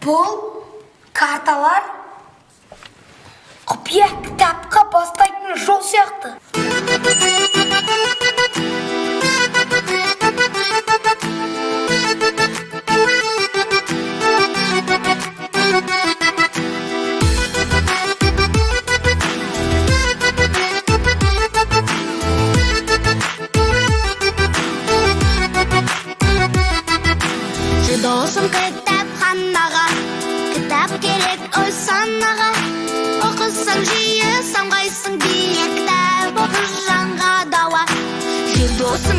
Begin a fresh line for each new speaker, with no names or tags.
Бұл карталар құпия кітапқа бастайтын жол сияқты.
Досым кітапханаға, кітап керек ой санаға. Оқысаң жиі самғайсың биік кітап, оқы жанға дауа. Досым